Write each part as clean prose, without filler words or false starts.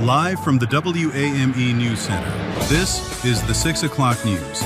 Live from the WAME News Center, this is the 6 o'clock news.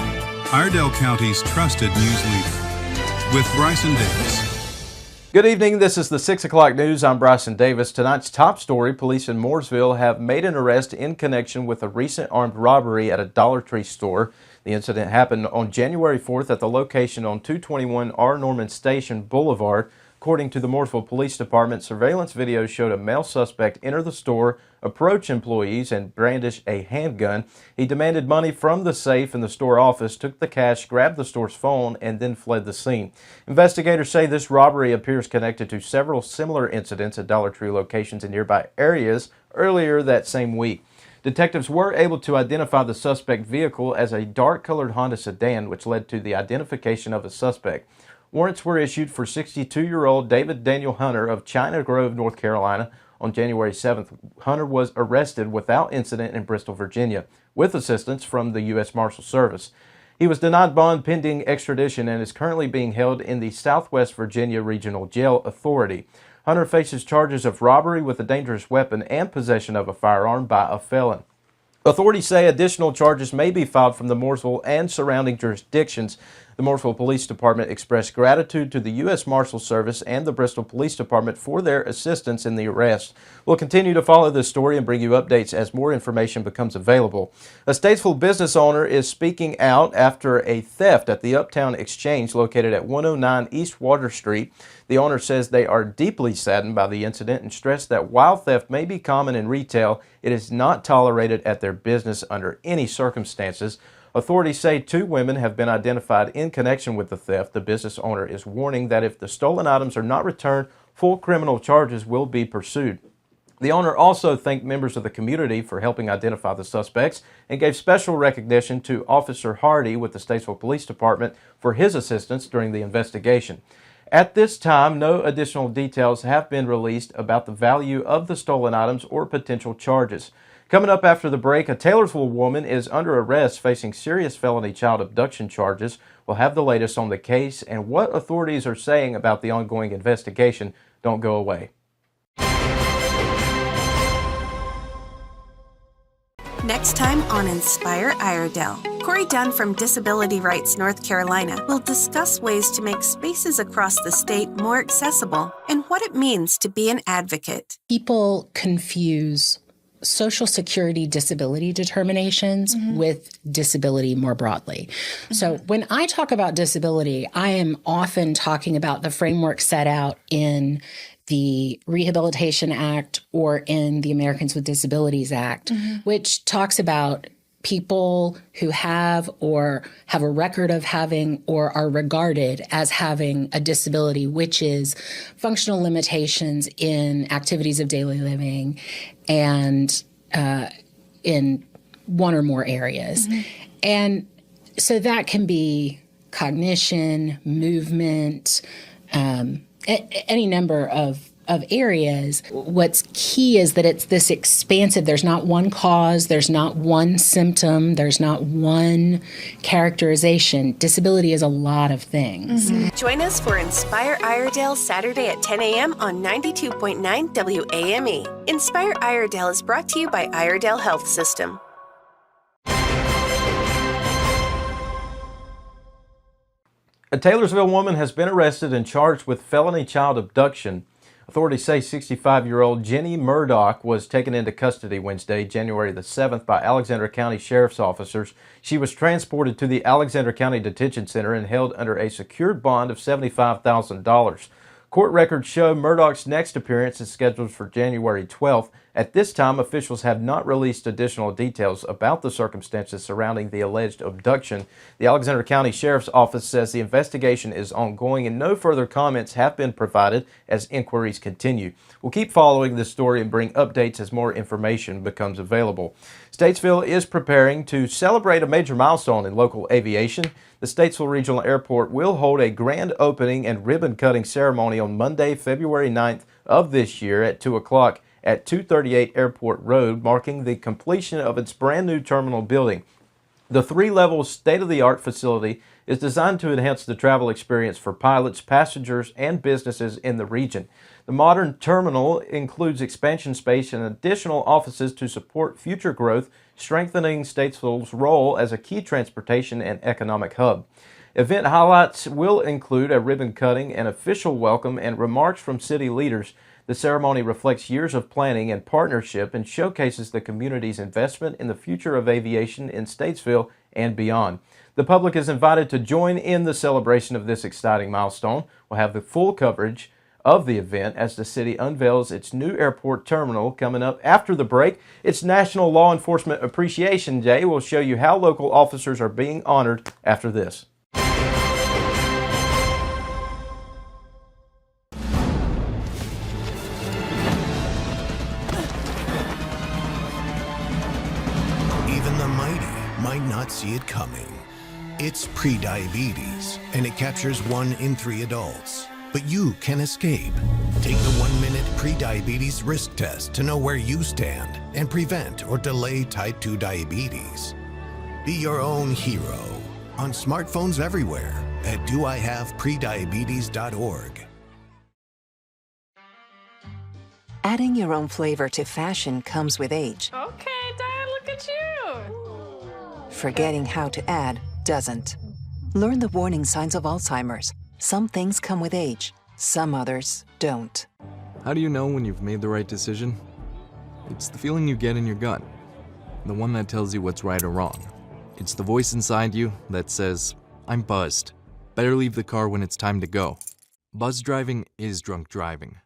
Iredell County's trusted news leader with Bryson Davis. Good evening. This is the 6 o'clock news. I'm Bryson Davis. Tonight's top story, police in Mooresville have made an arrest in connection with a recent armed robbery at a Dollar Tree store. The incident happened on January 4th at the location on 221 R. Norman Station Boulevard. According to the Mooresville Police Department, surveillance video showed a male suspect enter the store, approach employees, and brandish a handgun. He demanded money from the safe in the store office, took the cash, grabbed the store's phone, and then fled the scene. Investigators say this robbery appears connected to several similar incidents at Dollar Tree locations in nearby areas earlier that same week. Detectives were able to identify the suspect vehicle as a dark-colored Honda sedan, which led to the identification of the suspect. Warrants were issued for 62-year-old David Daniel Hunter of China Grove, North Carolina. On January 7th, Hunter was arrested without incident in Bristol, Virginia, with assistance from the U.S. Marshal Service. He was denied bond pending extradition and is currently being held in the Southwest Virginia Regional Jail Authority. Hunter faces charges of robbery with a dangerous weapon and possession of a firearm by a felon. Authorities say additional charges may be filed from the Mooresville and surrounding jurisdictions. The Mooresville Police Department expressed gratitude to the U.S. Marshal Service and the Bristol Police Department for their assistance in the arrest. We'll continue to follow this story and bring you updates as more information becomes available. A Statesville business owner is speaking out after a theft at the Uptown Exchange located at 109 East Water Street. The owner says they are deeply saddened by the incident and stressed that while theft may be common in retail, it is not tolerated at their business under any circumstances. Authorities say 2 women have been identified in connection with the theft. The business owner is warning that if the stolen items are not returned, full criminal charges will be pursued. The owner also thanked members of the community for helping identify the suspects and gave special recognition to Officer Hardy with the Statesville Police Department for his assistance during the investigation. At this time, no additional details have been released about the value of the stolen items or potential charges. Coming up after the break, a Taylorsville woman is under arrest facing serious felony child abduction charges. We'll have the latest on the case and what authorities are saying about the ongoing investigation. Don't go away. Next time on Inspire Iredell, Corey Dunn from Disability Rights North Carolina will discuss ways to make spaces across the state more accessible and what it means to be an advocate. People confuse Social Security disability determinations with disability more broadly. So when I talk about disability, I am often talking about the framework set out in the Rehabilitation Act or in the Americans with Disabilities Act, which talks about people who have or have a record of having or are regarded as having a disability, which is functional limitations in activities of daily living and in one or more areas. And so that can be cognition, movement, any number of areas. What's key is that it's this expansive. There's not one cause, there's not one symptom, there's not one characterization. Disability is a lot of things. Join us for Inspire Iredell Saturday at 10 a.m. on 92.9 WAME. Inspire Iredell is brought to you by Iredell Health System. A Taylorsville woman has been arrested and charged with felony child abduction. Authorities say 65-year-old Jenny Murdoch was taken into custody Wednesday, January the 7th, by Alexander County Sheriff's officers. She was transported to the Alexander County Detention Center and held under a secured bond of $75,000. Court records show Murdoch's next appearance is scheduled for January 12th. At this time, officials have not released additional details about the circumstances surrounding the alleged abduction. The Alexander County Sheriff's Office says the investigation is ongoing and no further comments have been provided as inquiries continue. We'll keep following this story and bring updates as more information becomes available. Statesville is preparing to celebrate a major milestone in local aviation. The Statesville Regional Airport will hold a grand opening and ribbon-cutting ceremony on Monday, February 9th of this year at 2 o'clock. At 238 Airport Road, marking the completion of its brand new terminal building. The 3-level state-of-the-art facility is designed to enhance the travel experience for pilots, passengers, and businesses in the region. The modern terminal includes expansion space and additional offices to support future growth, strengthening Statesville's role as a key transportation and economic hub. Event highlights will include a ribbon cutting, an official welcome, and remarks from city leaders. The ceremony reflects years of planning and partnership and showcases the community's investment in the future of aviation in Statesville and beyond. The public is invited to join in the celebration of this exciting milestone. We'll have the full coverage of the event as the city unveils its new airport terminal coming up after the break. It's National Law Enforcement Appreciation Day. We'll show you how local officers are being honored after this. Even the mighty might not see it coming. It's prediabetes, and it captures 1 in 3 adults. But you can escape. Take the 1-minute prediabetes risk test to know where you stand and prevent or delay type 2 diabetes. Be your own hero on smartphones everywhere at doihaveprediabetes.org. Adding your own flavor to fashion comes with age. Okay, Dad, look at you. Forgetting how to add doesn't. Learn the warning signs of Alzheimer's. Some things come with age, some others don't. How do you know when you've made the right decision? It's the feeling you get in your gut, the one that tells you what's right or wrong. It's the voice inside you that says, I'm buzzed. Better leave the car when it's time to go. Buzz driving is drunk driving.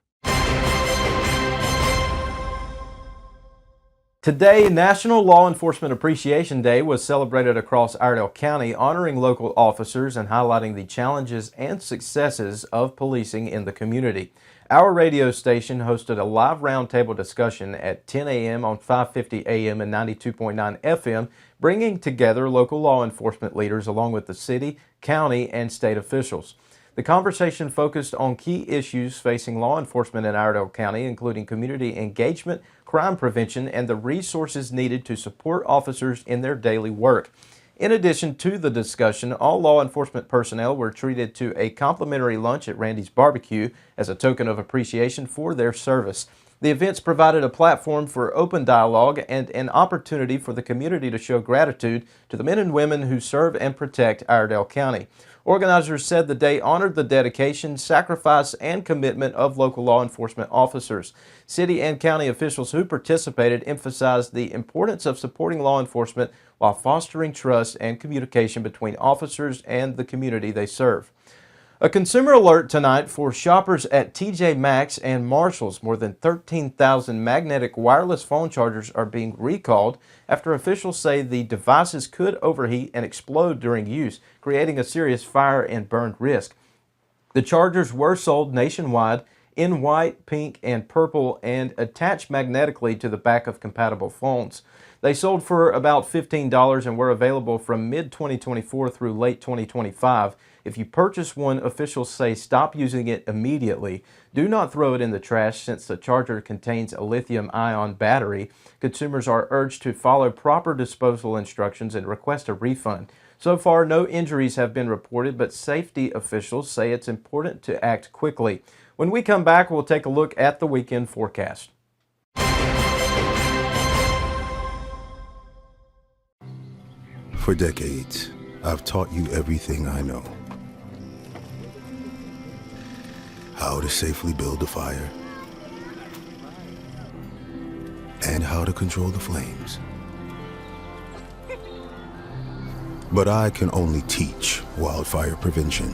Today, National Law Enforcement Appreciation Day was celebrated across Iredell County, honoring local officers and highlighting the challenges and successes of policing in the community. Our radio station hosted a live roundtable discussion at 10 a.m. on 550 a.m. and 92.9 FM, bringing together local law enforcement leaders along with the city, county, and state officials. The conversation focused on key issues facing law enforcement in Iredell County, including community engagement, crime prevention, and the resources needed to support officers in their daily work. In addition to the discussion, all law enforcement personnel were treated to a complimentary lunch at Randy's Barbecue as a token of appreciation for their service. The events provided a platform for open dialogue and an opportunity for the community to show gratitude to the men and women who serve and protect Iredell County. Organizers said the day honored the dedication, sacrifice, and commitment of local law enforcement officers. City and county officials who participated emphasized the importance of supporting law enforcement while fostering trust and communication between officers and the community they serve. A consumer alert tonight for shoppers at TJ Maxx and Marshall's. More than 13,000 magnetic wireless phone chargers are being recalled after officials say the devices could overheat and explode during use, creating a serious fire and burn risk. The chargers were sold nationwide in white, pink, and purple and attached magnetically to the back of compatible phones. They sold for about $15 and were available from mid-2024 through late 2025. If you purchase one, officials say stop using it immediately. Do not throw it in the trash since the charger contains a lithium-ion battery. Consumers are urged to follow proper disposal instructions and request a refund. So far, no injuries have been reported, but safety officials say it's important to act quickly. When we come back, we'll take a look at the weekend forecast. For decades, I've taught you everything I know. How to safely build a fire, and how to control the flames. But I can only teach wildfire prevention.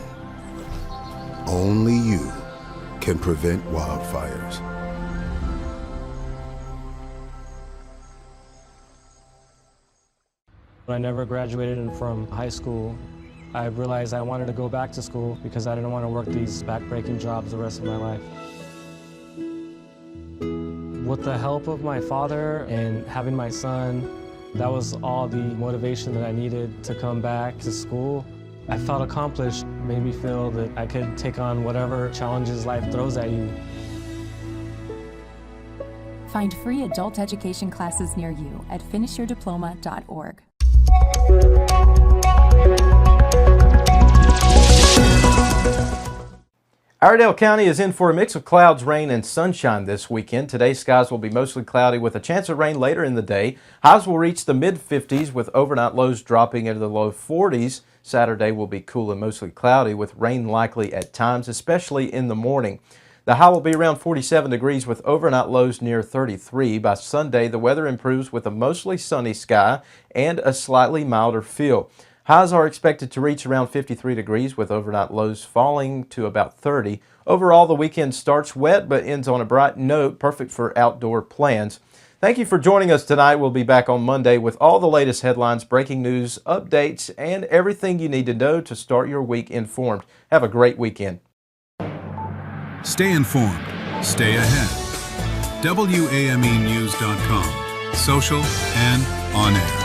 Only you can prevent wildfires. When I never graduated from high school, I realized I wanted to go back to school because I didn't want to work these back-breaking jobs the rest of my life. With the help of my father and having my son, that was all the motivation that I needed to come back to school. I felt accomplished, made me feel that I could take on whatever challenges life throws at you. Find free adult education classes near you at finishyourdiploma.org. Iredell County is in for a mix of clouds, rain, and sunshine this weekend. Today's skies will be mostly cloudy with a chance of rain later in the day. Highs will reach the mid-50s with overnight lows dropping into the low 40s. Saturday will be cool and mostly cloudy with rain likely at times, especially in the morning. The high will be around 47 degrees with overnight lows near 33. By Sunday, the weather improves with a mostly sunny sky and a slightly milder feel. Highs are expected to reach around 53 degrees with overnight lows falling to about 30. Overall, the weekend starts wet but ends on a bright note, perfect for outdoor plans. Thank you for joining us tonight. We'll be back on Monday with all the latest headlines, breaking news, updates, and everything you need to know to start your week informed. Have a great weekend. Stay informed. Stay ahead. WAMEnews.com. Social and on air.